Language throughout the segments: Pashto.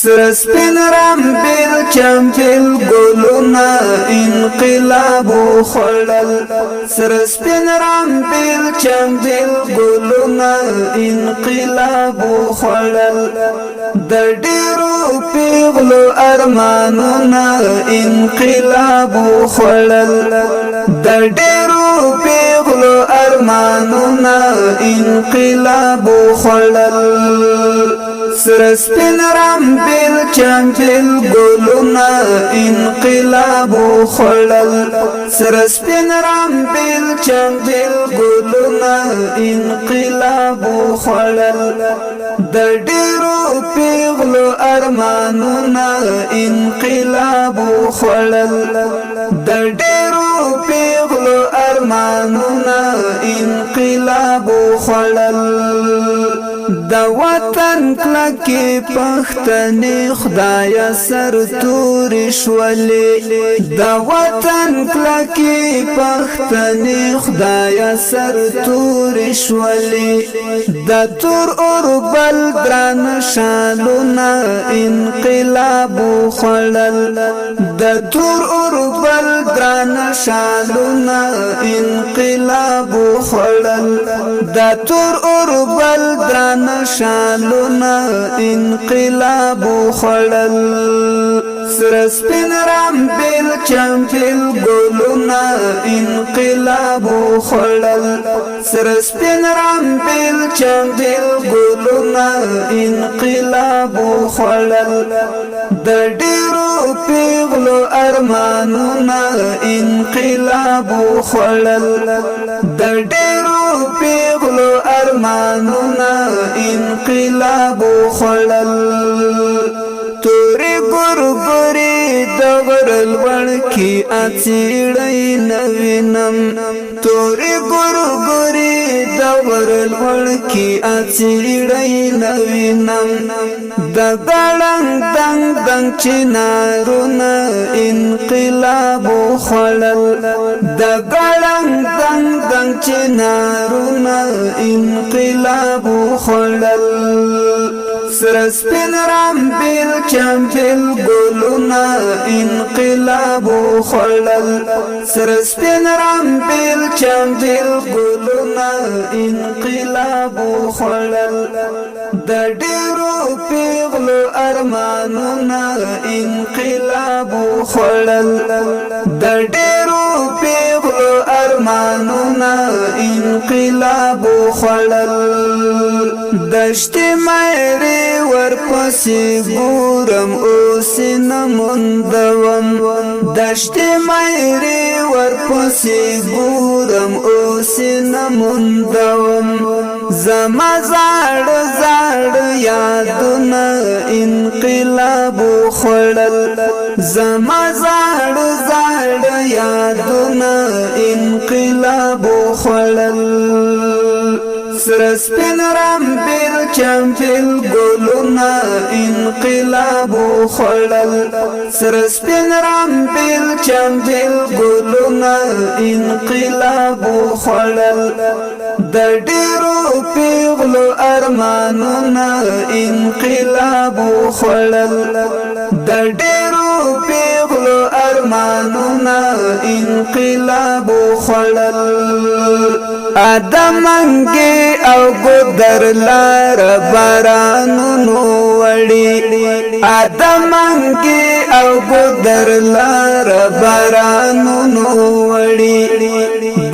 سرسپین رامبیل چمپیل گلونا انقلاب خوڑل سرسپین رامبیل چمپیل گلونا انقلاب خوڑل د ډیرو پیغلو ارمانونا انقلاب خوڑل د ډیرو پیغلو ارمانونا انقلاب خوڑل سرسپین رامبیل چمپیل گلونا انقلاب خوڑل سرسپین رامبیل چمپیل گلونا انقلاب خوڑل د ډیرو پیغلو ارمانونا انقلاب خوڑل د ډیرو پیغلو ارمانونا انقلاب خوڑل د وطن کلکی پختنی خدایا سر توری شولی د وطن کلکی پختنی خدایا سر توری شولی د تور اوربل دران شالونا انقلاب خوڑل د تور اوربل دران شالونا انقلاب خوڑل د تور اوربل دران شالونا انقلاب خوڑل سرسپین رامبیل چمپیل گلونا انقلاب خوڑل سرسپین رامبیل چمپیل گلونا انقلاب خوڑل د ډیرو پیغلو ارمانونا انقلاب خوڑل د ډیرو پیغلو ارمانونا انقلاب خوڑل توری گرگری دغرل وڑکی اچیڑی نوینم توری گرگری دغرل وڑکی اچیڑی نوینم دگڑنگ دنگ دنگ چنارونا انقلاب خوڑل دگڑنگ دنگ دنگ چنارونا انقلاب خوڑل سرسپین رامبیل چمپیل گلونا انقلاب خوڑل سرسپین رامبیل چمپیل گلونا انقلاب خوڑل د ډیرو پیغلو ارمانونا انقلاب خوڑل د ډیرو پیغلو ارمانونا انقلاب خوڑل دشت مېری ورپسې ګورم اوس نموندوم دشت مېری ورپسې ګورم اوس نموندوم زما زاړه زاړه یادونه انقلاب خوړل زما زاړه زاړه یادونه انقلاب خوړل سرسپین رامبیل چمپیل گلونا انقلاب خوڑل سرسپین رامبیل چمپیل گلونا انقلاب خوڑل د ډیرو پیغلو ارمانونا انقلاب خوڑل د ډیرو پیغلو ارمانونا انقلاب خوڑل ادمنګي او ګدر لار بارانونو وړي ادمنګي او ګدر لار بارانونو وړي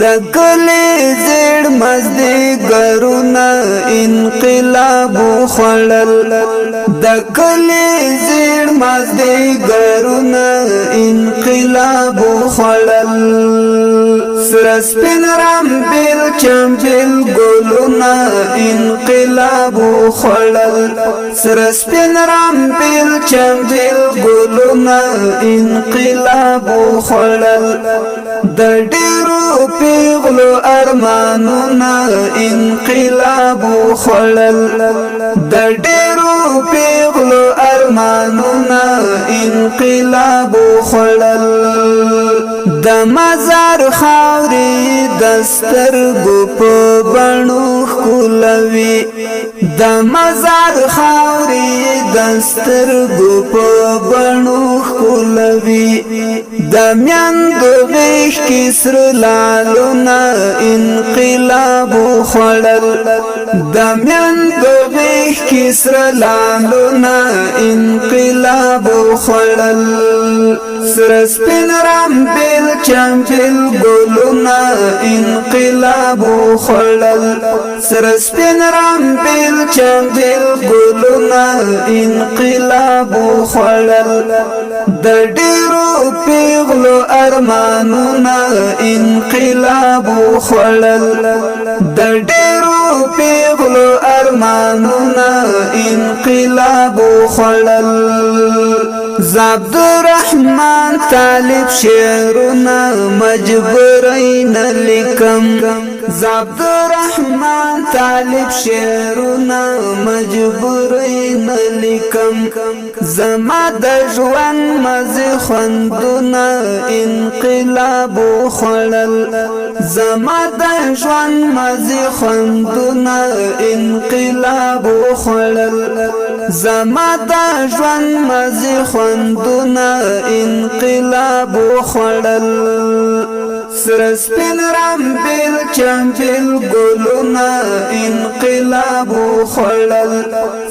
د کلی زړ مزدي ګرونا انقلاب خوړل د کلی زړ مزدي ګرونا انقلاب خوړل سرسپین رامبیل چمپیل گلونا انقلاب خوڑل سرسپین رامبیل چمپیل گلونا انقلاب خوڑل د ډیرو پیغلو ارمانونا انقلاب خوڑل د ډیرو پیغلو ارمانونا انقلاب خوڑل د مزار خاورې دسترګو په بڼو ښکلوي د مزار خاورې دسترګو په بڼو ښکلوي د میندو غیږ کې سره لالونه انقلاب وخوړل د میندو غیږ کې سره لالونه انقلاب وخوړل سره سپین رامبیل چمبیل ګلونه انقلاب وخوړل سره سپین رامبیل چمبیل ګلونه انقلاب وخوړل د ډیرو پیغلو ارمانونه انقلاب وخوړل د ډیرو پیغلو ارمانونه انقلاب وخوړل عبدالرحمن طالب شعرونه مجبورین لیکم عبدالرحمن طالب شعرونه مجبورین لیکم زما د ژوند مزه خوندونه انقلاب وخوړل زما د ژوند مزه خوندونه انقلاب وخوړل زما د ژوند مزه خوندونه انقلاب وخوړل سره سپین رامبیل چمبیل ګلونه انقلاب وخوړل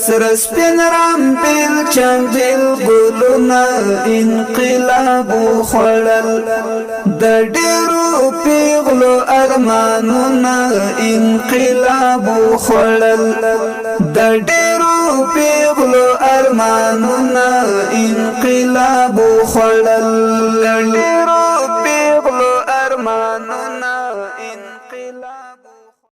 سره سپین رامبیل چمبیل ګلونه انقلاب وخوړل د ډیرو پیغلو ارمانونه انقلاب وخوړل د ډیرو پیغلو ارمانونه انقلاب وخوړل